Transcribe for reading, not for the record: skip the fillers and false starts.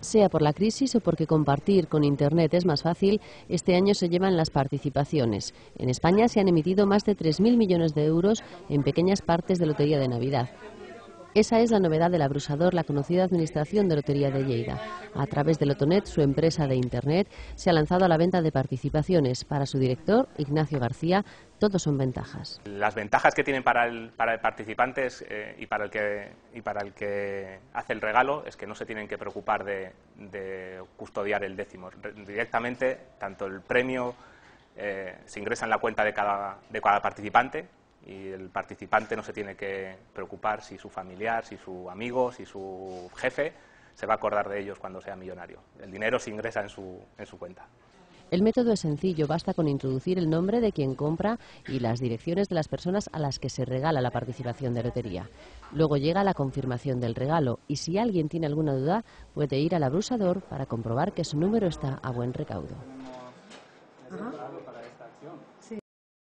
Sea por la crisis o porque compartir con Internet es más fácil, este año se llevan las participaciones. En España se han emitido más de 3.000 millones de euros en pequeñas partes de Lotería de Navidad. Esa es la novedad del Abrusador, la conocida Administración de Lotería de Lleida. A través de Lotonet, su empresa de Internet, se ha lanzado a la venta de participaciones. Para su director, Ignacio García, todo son ventajas. Las ventajas que tienen para el participante y para el que hace el regalo es que no se tienen que preocupar de custodiar el décimo. Directamente, tanto el premio se ingresa en la cuenta de cada participante, y el participante no se tiene que preocupar si su familiar, si su amigo, si su jefe se va a acordar de ellos cuando sea millonario. El dinero se ingresa en su cuenta. El método es sencillo, basta con introducir el nombre de quien compra y las direcciones de las personas a las que se regala la participación de lotería. Luego llega la confirmación del regalo y si alguien tiene alguna duda puede ir al Abrusador para comprobar que su número está a buen recaudo. Ajá. Sí.